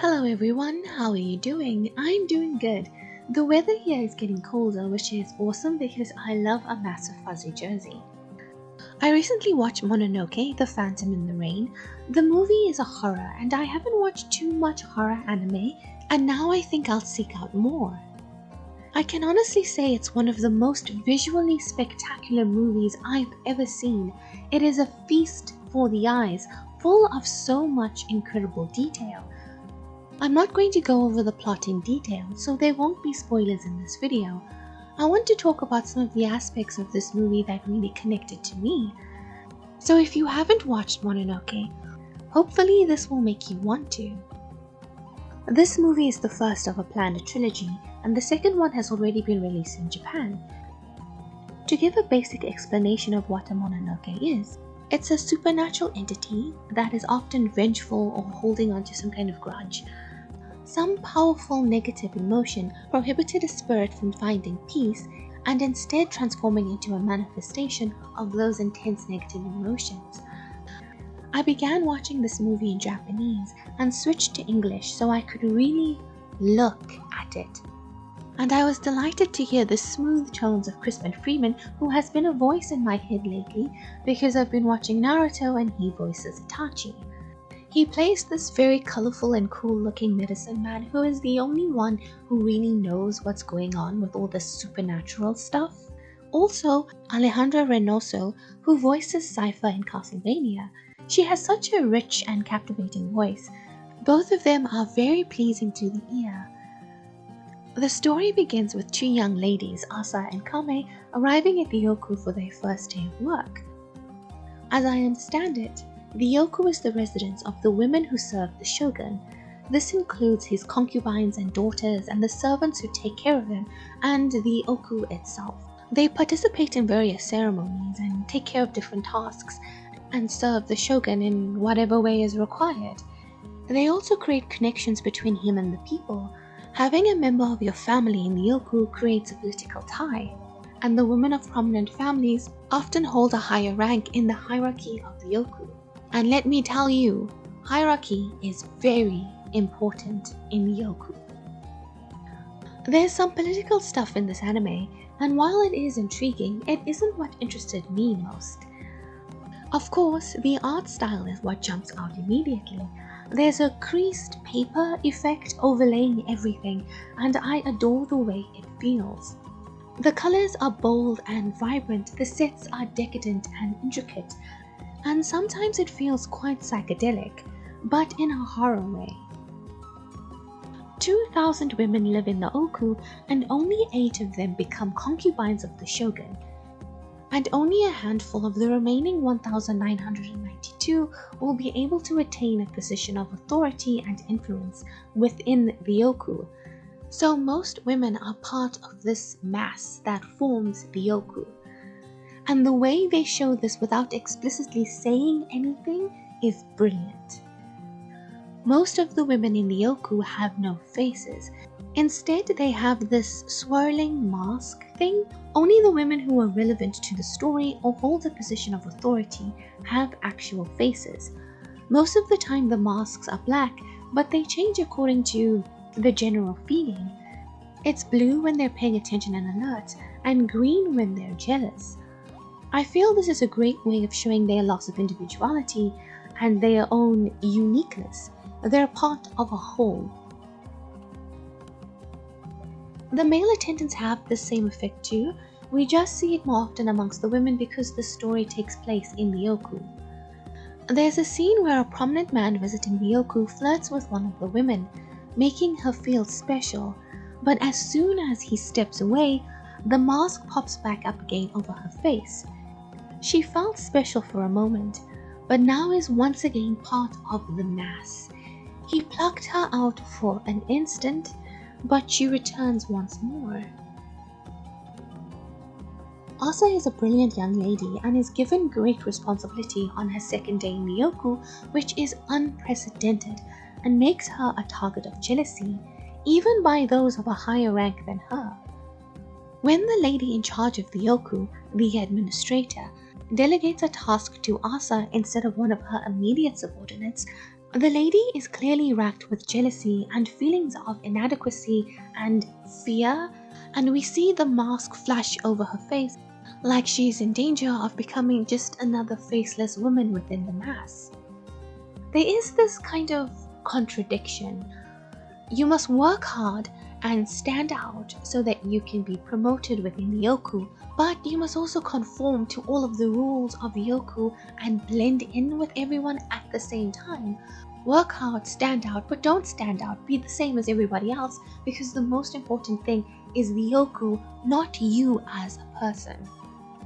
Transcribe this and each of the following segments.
Hello everyone, how are you doing? I'm doing good. The weather here is getting colder, which is awesome because I love a massive fuzzy jersey. I recently watched Mononoke, The Phantom in the Rain. The movie is a horror and I haven't watched too much horror anime, and now I think I'll seek out more. I can honestly say it's one of the most visually spectacular movies I've ever seen. It is a feast for the eyes, full of so much incredible detail. I'm not going to go over the plot in detail, so there won't be spoilers in this video. I want to talk about some of the aspects of this movie that really connected to me. So if you haven't watched Mononoke, hopefully this will make you want to. This movie is the first of a planned trilogy, and the second one has already been released in Japan. To give a basic explanation of what a Mononoke is, it's a supernatural entity that is often vengeful or holding on to some kind of grudge. Some powerful negative emotion prohibited a spirit from finding peace and instead transforming into a manifestation of those intense negative emotions. I began watching this movie in Japanese and switched to English so I could really look at it. And I was delighted to hear the smooth tones of Crispin Freeman, who has been a voice in my head lately because I've been watching Naruto and he voices Itachi. He plays this very colorful and cool looking medicine man who is the only one who really knows what's going on with all this supernatural stuff. Also, Alejandra Reynoso, who voices Cypher in Castlevania. She has such a rich and captivating voice. Both of them are very pleasing to the ear. The story begins with two young ladies, Asa and Kame, arriving at the Yoku for their first day of work. As I understand it, the Yoku is the residence of the women who serve the shogun. This includes his concubines and daughters and the servants who take care of him, and the Oku itself. They participate in various ceremonies and take care of different tasks and serve the shogun in whatever way is required. They also create connections between him and the people. Having a member of your family in the Yoku creates a political tie, and the women of prominent families often hold a higher rank in the hierarchy of the Yoku. And let me tell you, hierarchy is very important in the Yoku. There's some political stuff in this anime, and while it is intriguing, it isn't what interested me most. Of course, the art style is what jumps out immediately. There's a creased paper effect overlaying everything, and I adore the way it feels. The colors are bold and vibrant, the sets are decadent and intricate, and sometimes it feels quite psychedelic, but in a horror way. 2,000 women live in the Oku, and only 8 of them become concubines of the shogun. And only a handful of the remaining 1,992 will be able to attain a position of authority and influence within the Yoku. So most women are part of this mass that forms the Yoku. And the way they show this without explicitly saying anything is brilliant. Most of the women in the Yoku have no faces. Instead, they have this swirling mask thing. Only the women who are relevant to the story or hold a position of authority have actual faces. Most of the time the masks are black, but they change according to the general feeling. It's blue when they're paying attention and alert, and green when they're jealous. I feel this is a great way of showing their loss of individuality and their own uniqueness. They're part of a whole. The male attendants have the same effect too. We just see it more often amongst the women because the story takes place in the Yoku. There's a scene where a prominent man visiting the Yoku flirts with one of the women, making her feel special, but as soon as he steps away, the mask pops back up again over her face. She felt special for a moment, but now is once again part of the mass. He plucked her out for an instant, but she returns once more. Asa is a brilliant young lady and is given great responsibility on her second day in the Yoku, which is unprecedented and makes her a target of jealousy, even by those of a higher rank than her. When the lady in charge of the Yoku, the administrator, delegates a task to Asa instead of one of her immediate subordinates, The lady is clearly racked with jealousy and feelings of inadequacy and fear, and we see the mask flash over her face like she is in danger of becoming just another faceless woman within the mass. There is this kind of contradiction. You must work hard and stand out so that you can be promoted within the yoku, but you must also conform to all of the rules of yoku and blend in with everyone at the same time. Work hard, stand out, but don't stand out. Be the same as everybody else, because the most important thing is the yoku, not you as a person.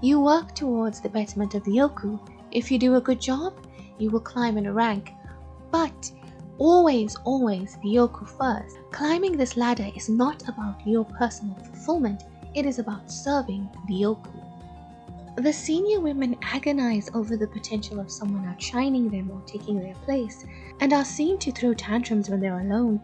You work towards the betterment of the yoku. If you do a good job, you will climb in a rank. But always the yoku first. Climbing this ladder is not about your personal fulfillment, it is about serving the yoku. The senior women agonize over the potential of someone outshining them or taking their place, and are seen to throw tantrums when they're alone.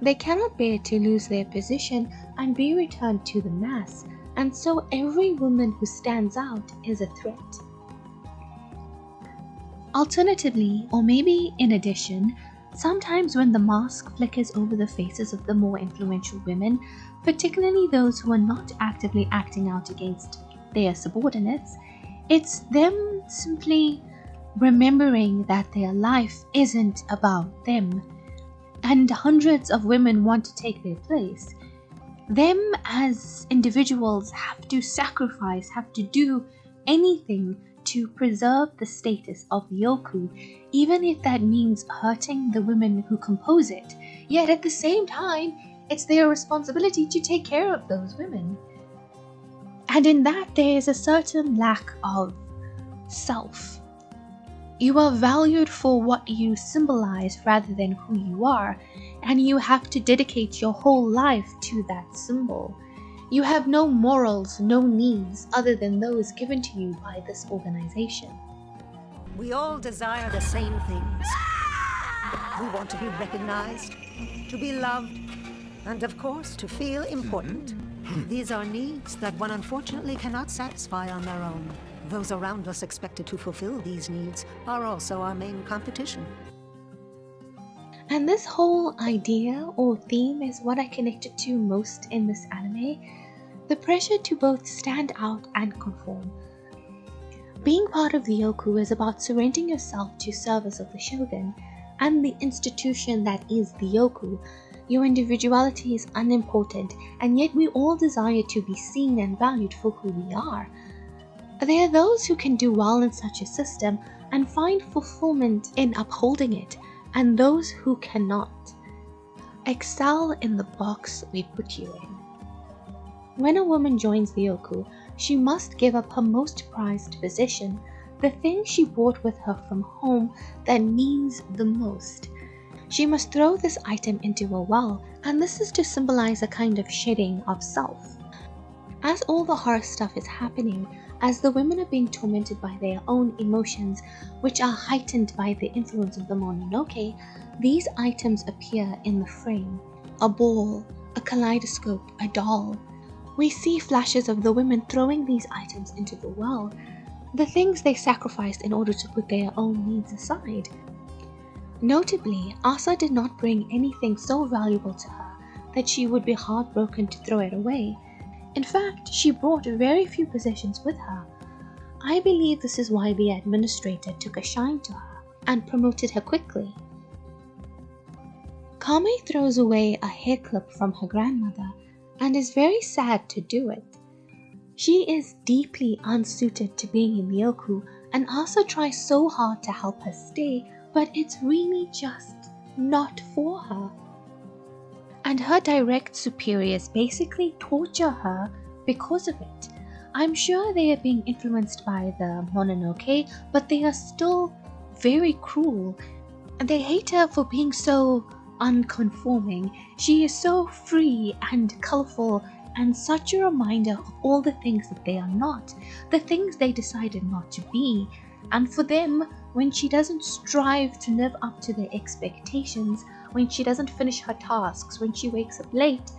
They cannot bear to lose their position and be returned to the mass, and so every woman who stands out is a threat. Alternatively, or maybe in addition, sometimes when the mask flickers over the faces of the more influential women, particularly those who are not actively acting out against their subordinates, it's them simply remembering that their life isn't about them, and hundreds of women want to take their place. Them as individuals have to sacrifice, have to do anything to preserve the status of the yoku, even if that means hurting the women who compose it. Yet at the same time, it's their responsibility to take care of those women. And in that, there is a certain lack of self. You are valued for what you symbolize rather than who you are, and you have to dedicate your whole life to that symbol. You have no morals, no needs other than those given to you by this organization. We all desire the same things. We want to be recognized, to be loved, and of course, to feel important. These are needs that one unfortunately cannot satisfy on their own. Those around us expected to fulfill these needs are also our main competition. And this whole idea or theme is what I connected to most in this anime. The pressure to both stand out and conform. Being part of the yoku is about surrendering yourself to service of the shogun and the institution that is the yoku. Your individuality is unimportant, and yet we all desire to be seen and valued for who we are. There are those who can do well in such a system and find fulfillment in upholding it, and those who cannot. Excel in the box we put you in. When a woman joins the yoku, she must give up her most prized possession, the thing she brought with her from home that means the most. She must throw this item into a well, and this is to symbolize a kind of shedding of self. As all the horror stuff is happening, as the women are being tormented by their own emotions, which are heightened by the influence of the Mononoke, these items appear in the frame. A ball, a kaleidoscope, a doll. We see flashes of the women throwing these items into the well, the things they sacrificed in order to put their own needs aside. Notably, Asa did not bring anything so valuable to her that she would be heartbroken to throw it away. In fact, she brought very few possessions with her. I believe this is why the administrator took a shine to her and promoted her quickly. Kame throws away a hair clip from her grandmother and is very sad to do it. She is deeply unsuited to being in the yoku, and Asa tries so hard to help her stay, but it's really just not for her. And her direct superiors basically torture her because of it. I'm sure they are being influenced by the Mononoke, but they are still very cruel. And they hate her for being so unconforming. She is so free and colorful and such a reminder of all the things that they are not, the things they decided not to be. And for them, when she doesn't strive to live up to their expectations, when she doesn't finish her tasks, when she wakes up late,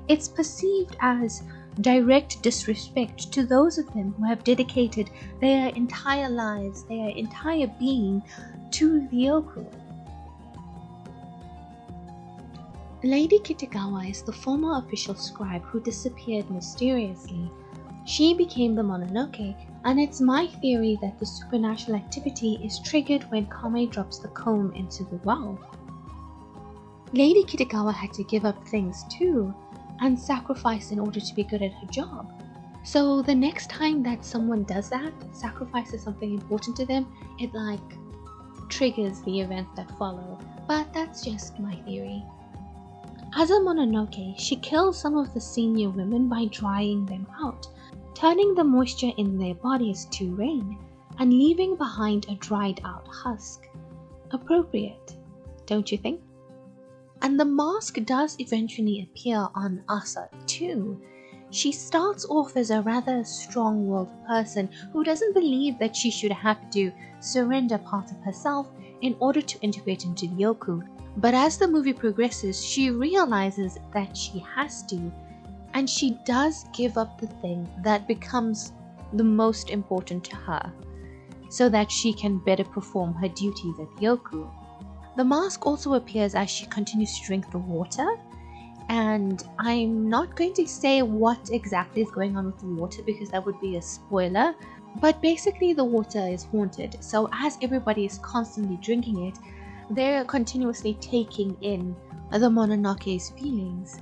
it's perceived as direct disrespect to those of them who have dedicated their entire lives, their entire being to the yoku. Lady Kitagawa is the former official scribe who disappeared mysteriously. She became the Mononoke, and it's my theory that the supernatural activity is triggered when Kame drops the comb into the well. Lady Kitagawa had to give up things too, and sacrifice in order to be good at her job. So the next time that someone does that, sacrifices something important to them, it triggers the event that follow. But that's just my theory. As a Mononoke, she kills some of the senior women by drying them out, turning the moisture in their bodies to rain, and leaving behind a dried out husk. Appropriate, don't you think? And the mask does eventually appear on Asa too. She starts off as a rather strong-willed person who doesn't believe that she should have to surrender part of herself in order to integrate into the Yoku. But as the movie progresses, she realizes that she has to, and she does give up the thing that becomes the most important to her, so that she can better perform her duties at the Yoku. The mask also appears as she continues to drink the water, and I'm not going to say what exactly is going on with the water because that would be a spoiler, but basically the water is haunted, so as everybody is constantly drinking it, they're continuously taking in the Mononoke's feelings.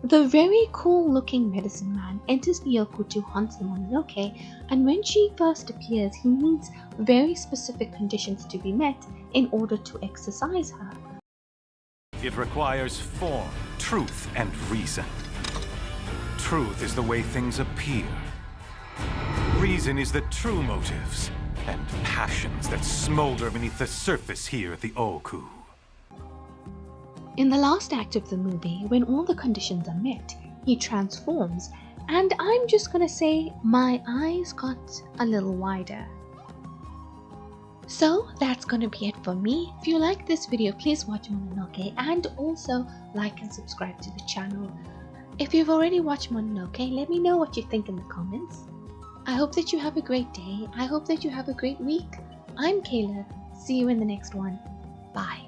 The very cool looking medicine man enters the Yoku to hunt the Mononoke, and when she first appears, he needs very specific conditions to be met in order to exorcise her. It requires form, truth, and reason. Truth is the way things appear. Reason is the true motives and passions that smolder beneath the surface here at the Oku. In the last act of the movie, when all the conditions are met, he transforms, and I'm just gonna say my eyes got a little wider. So that's gonna be it for me. If you like this video, please watch Mononoke and also like and subscribe to the channel. If you've already watched Mononoke, let me know what you think in the comments. I hope that you have a great day. I hope that you have a great week. I'm Kayla. See you in the next one. Bye.